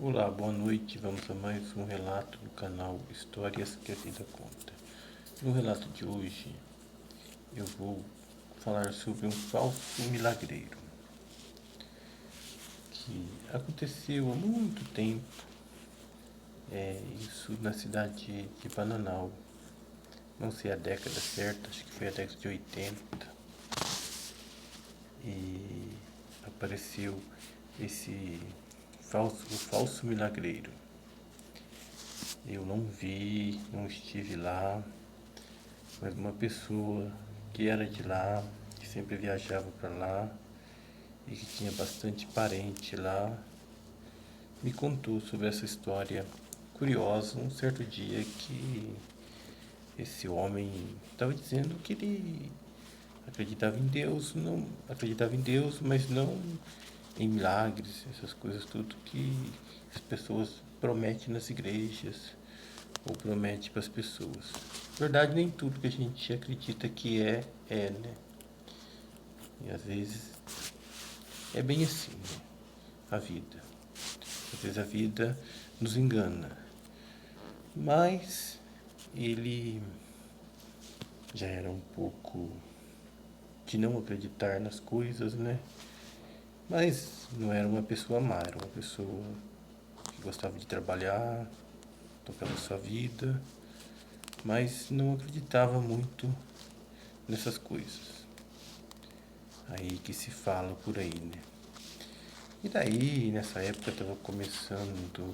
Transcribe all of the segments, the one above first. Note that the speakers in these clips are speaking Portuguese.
Olá, boa noite. Vamos a mais um relato do canal Histórias que a Vida Conta. No relato de hoje, eu vou falar sobre um falso milagreiro que aconteceu há muito tempo, isso na cidade de Bananal. Não sei a década certa, acho que foi a década de 80. E apareceu esse falso milagreiro. Eu não vi, não estive lá, mas uma pessoa que era de lá, que sempre viajava para lá e que tinha bastante parente lá, me contou sobre essa história curiosa. Um certo dia que esse homem estava dizendo que ele acreditava em Deus, não acreditava em Deus, mas não em milagres, essas coisas tudo que as pessoas prometem nas igrejas ou prometem para as pessoas. Na verdade, nem tudo que a gente acredita que é, né? E às vezes é bem assim, né? A vida. Às vezes a vida nos engana. Mas ele já era um pouco de não acreditar nas coisas, né? Mas não era uma pessoa má, era uma pessoa que gostava de trabalhar, tocava sua vida, mas não acreditava muito nessas coisas. Aí que se fala por aí, né? E daí, nessa época, estava começando.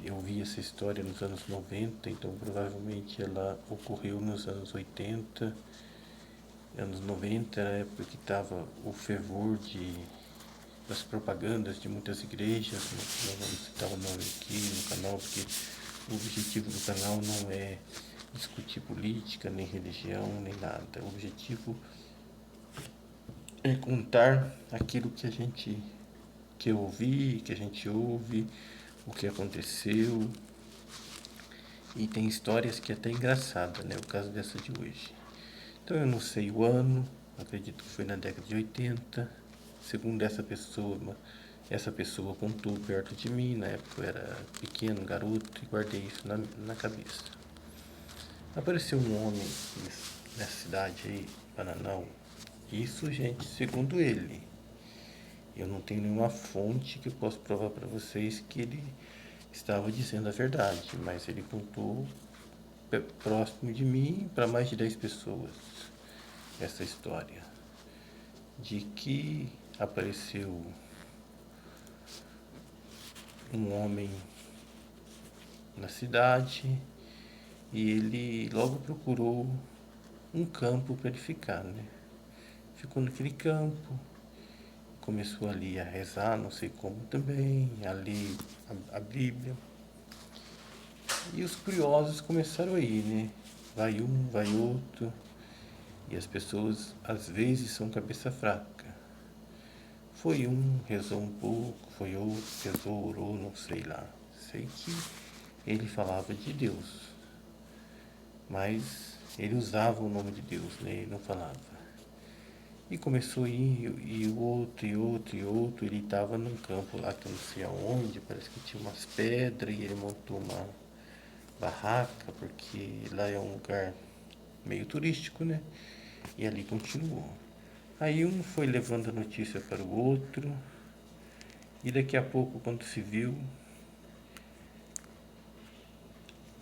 Eu vi essa história nos anos 90, então provavelmente ela ocorreu nos anos 80. Anos 90 era a época que estava o fervor das propagandas de muitas igrejas. Não vamos citar o nome aqui no canal, porque o objetivo do canal não é discutir política, nem religião, nem nada. O objetivo é contar aquilo que eu ouvi, que a gente ouve, o que aconteceu. E tem histórias que é até engraçada, né? O caso dessa de hoje. Então eu não sei o ano, acredito que foi na década de 80. Segundo essa pessoa contou perto de mim, na época eu era pequeno, garoto, e guardei isso na cabeça. Apareceu um homem nessa cidade aí, Bananal. Isso, gente, segundo ele. Eu não tenho nenhuma fonte que eu possa provar para vocês que ele estava dizendo a verdade, mas ele contou próximo de mim para mais de 10 pessoas essa história de que apareceu um homem na cidade e ele logo procurou um campo para ele ficar, né? Ficou naquele campo, começou ali a rezar, não sei como também, a ler a Bíblia. E os curiosos começaram a ir, né? Vai um, vai outro, e as pessoas às vezes são cabeça fraca. Foi um, rezou um pouco, foi outro, rezou, orou, não sei lá. Sei que ele falava de Deus, mas ele usava o nome de Deus, né? Ele não falava. E começou a ir, e o outro, e outro, e outro. Ele estava num campo lá que eu não sei aonde, parece que tinha umas pedras, e ele montou uma barraca, porque lá é um lugar meio turístico, né? E ali continuou. Aí um foi levando a notícia para o outro, e daqui a pouco, quando se viu,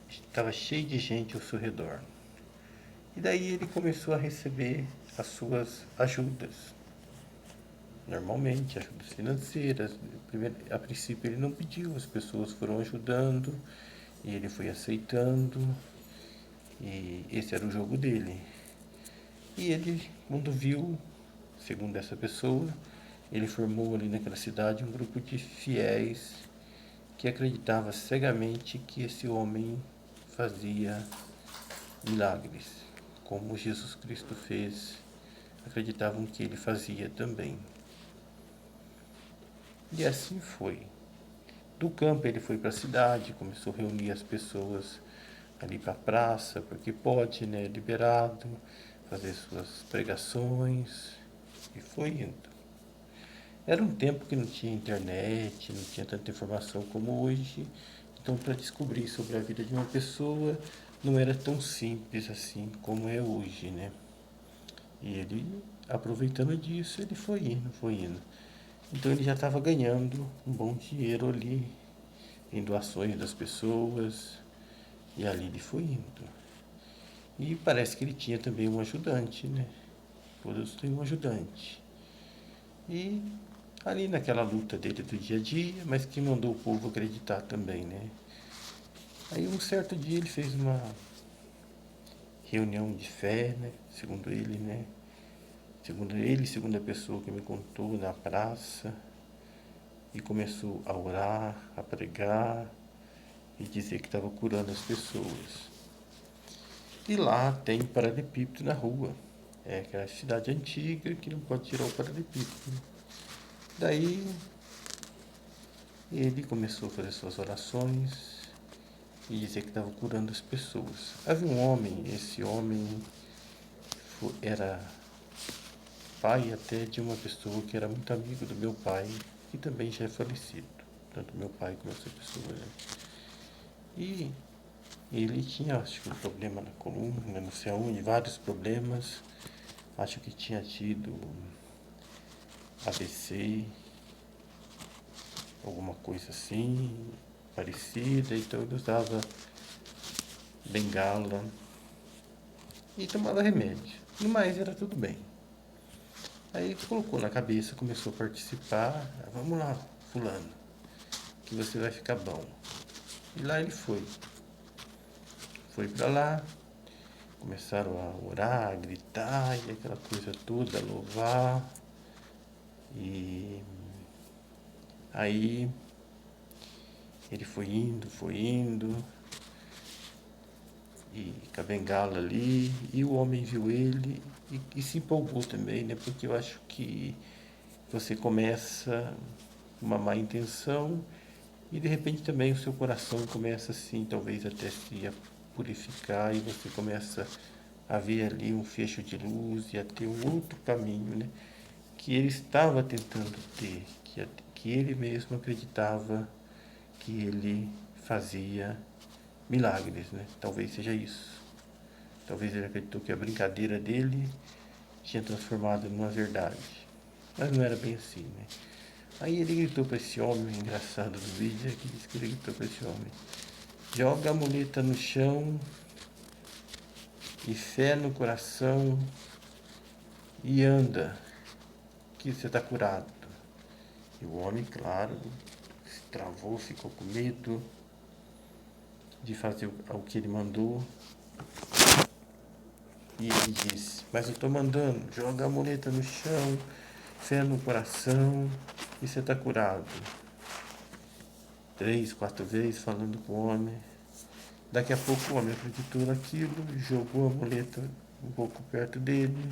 estava cheio de gente ao seu redor. E daí ele começou a receber as suas ajudas. Normalmente, ajudas financeiras. A princípio ele não pediu, as pessoas foram ajudando e ele foi aceitando. E esse era o jogo dele. E ele, quando viu, segundo essa pessoa, ele formou ali naquela cidade um grupo de fiéis que acreditava cegamente que esse homem fazia milagres, como Jesus Cristo fez, acreditavam que ele fazia também. E assim foi. Do campo ele foi para a cidade, começou a reunir as pessoas ali para a praça, porque pode, né, liberado, fazer suas pregações, e foi indo. Era um tempo que não tinha internet, não tinha tanta informação como hoje. Então, para descobrir sobre a vida de uma pessoa, não era tão simples assim como é hoje, né? E ele, aproveitando disso, ele foi indo, foi indo. Então, ele já estava ganhando um bom dinheiro ali, em doações das pessoas, e ali ele foi indo. E parece que ele tinha também um ajudante, né? Todos têm um ajudante. E ali naquela luta dele do dia a dia, mas que mandou o povo acreditar também, né? Aí um certo dia ele fez uma reunião de fé, né? Segundo ele, né? Segundo ele, segundo a pessoa que me contou, na praça, e começou a orar, a pregar e dizer que estava curando as pessoas. E lá tem paralelepípedo na rua. É aquela cidade antiga que não pode tirar o paralelepípedo. Daí ele começou a fazer suas orações e dizer que estava curando as pessoas. Havia um homem, esse homem era pai até de uma pessoa que era muito amigo do meu pai, que também já é falecido, tanto meu pai como essa pessoa, né? E ele tinha, acho que um problema na coluna, não sei aonde, vários problemas. Acho que tinha tido AVC, alguma coisa assim, parecida, então ele usava bengala e tomava remédio. No mais era tudo bem. Aí ele colocou na cabeça, começou a participar. Vamos lá, fulano, que você vai ficar bom. E lá ele foi. Foi pra lá, começaram a orar, a gritar e aquela coisa toda, a louvar. E aí ele foi indo, e com a bengala ali, e o homem viu ele e se empolgou também, né? Porque eu acho que você começa uma má intenção e de repente também o seu coração começa assim, talvez até se purificar e você começa a ver ali um fecho de luz e a ter um outro caminho, né? Que ele estava tentando ter, que ele mesmo acreditava que ele fazia milagres, né? Talvez seja isso. Talvez ele acreditou que a brincadeira dele tinha transformado numa verdade. Mas não era bem assim, né? Aí ele gritou para esse homem, engraçado do vídeo, é que diz que ele gritou para esse homem: joga a muleta no chão e fé no coração e anda, que você está curado. E o homem, claro, se travou, ficou com medo de fazer o que ele mandou. E ele disse: mas eu estou mandando, joga a muleta no chão, fé no coração e você está curado. 3, 4 vezes falando com o homem. Daqui a pouco o homem acreditou naquilo, jogou a muleta um pouco perto dele,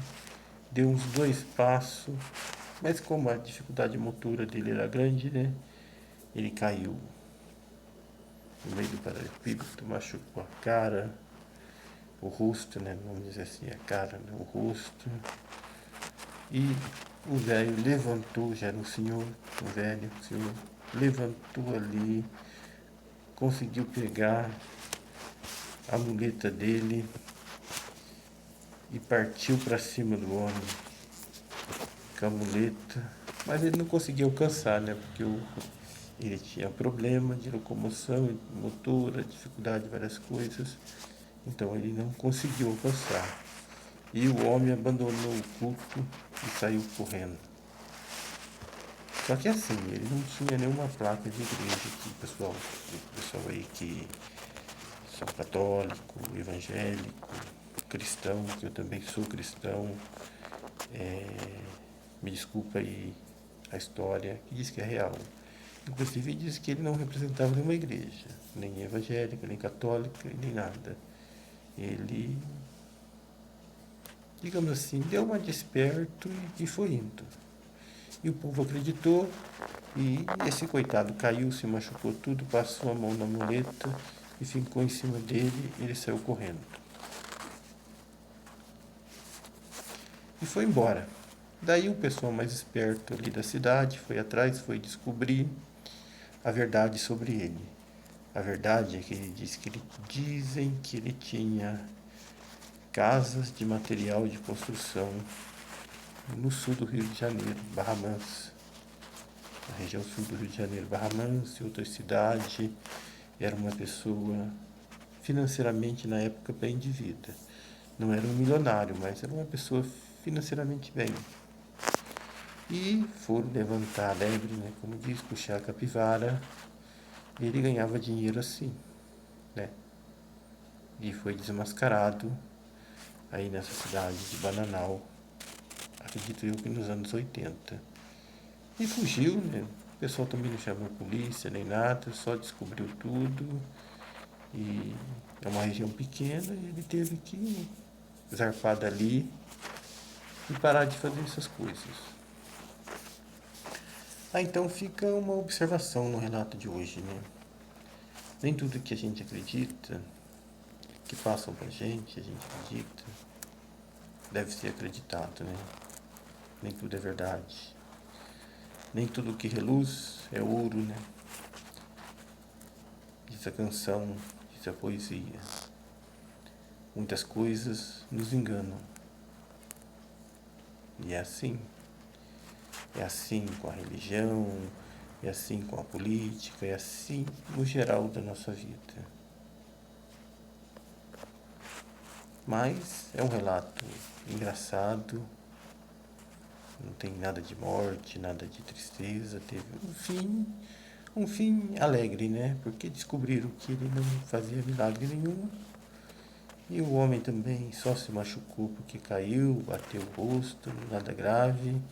deu uns 2 passos, mas como a dificuldade motora dele era grande, né? Ele caiu no meio do paralelepípedo, machucou a cara, o rosto, né? Vamos dizer assim, a cara, né? O rosto. E o velho levantou, já era um senhor, o velho, o senhor levantou ali, conseguiu pegar a muleta dele e partiu para cima do homem com a muleta, mas ele não conseguiu alcançar, né? Porque ele tinha problema de locomoção, motora, dificuldade de várias coisas, então ele não conseguiu alcançar. E o homem abandonou o culto e saiu correndo. Só que assim, ele não tinha nenhuma placa de igreja que o pessoal aí que são católico, evangélico, cristão, que eu também sou cristão, me desculpa aí a história, que diz que é real. Inclusive diz que ele não representava nenhuma igreja, nem evangélica, nem católica, nem nada. Ele, digamos assim, deu uma desperto e foi indo. E o povo acreditou e esse coitado caiu, se machucou tudo, passou a mão na muleta e ficou em cima dele e ele saiu correndo. E foi embora. Daí o pessoal mais esperto ali da cidade foi atrás, foi descobrir a verdade sobre ele. A verdade é que dizem que ele tinha casas de material de construção no sul do Rio de Janeiro, Barra Mansa. Na região sul do Rio de Janeiro, Barra Mansa e outra cidade. Era uma pessoa financeiramente na época bem de vida. Não era um milionário, mas era uma pessoa financeiramente bem. E foram levantar a lebre, né, como diz, puxar a capivara. E ele ganhava dinheiro assim, né? E foi desmascarado aí nessa cidade de Bananal, acredito eu que nos anos 80. E fugiu, né? O pessoal também não chamou a polícia nem nada, só descobriu tudo. E é uma região pequena e ele teve que zarpar dali e parar de fazer essas coisas. Então fica uma observação no relato de hoje, né? Nem tudo que a gente acredita, que passam pra gente, a gente acredita, deve ser acreditado, né? Nem tudo é verdade. Nem tudo que reluz é ouro, né? Diz a canção, diz a poesia. Muitas coisas nos enganam. E é assim. É assim com a religião, é assim com a política, é assim no geral da nossa vida. Mas é um relato engraçado, não tem nada de morte, nada de tristeza, teve um fim alegre, né? Porque descobriram que ele não fazia milagre nenhum. E o homem também só se machucou porque caiu, bateu o rosto, nada grave.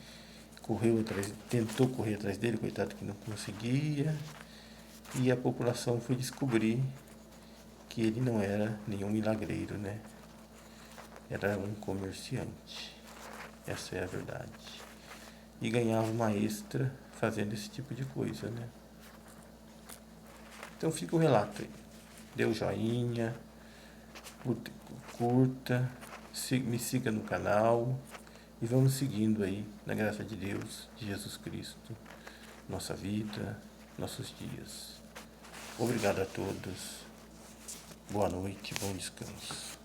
Correu atrás, tentou correr atrás dele, coitado que não conseguia. E a população foi descobrir que ele não era nenhum milagreiro, né? Era um comerciante. Essa é a verdade. E ganhava uma extra fazendo esse tipo de coisa, né? Então fica o relato aí. Dê o joinha, curta, me siga no canal e vamos seguindo aí, na graça de Deus, de Jesus Cristo, nossa vida, nossos dias. Obrigado a todos. Boa noite, bom descanso.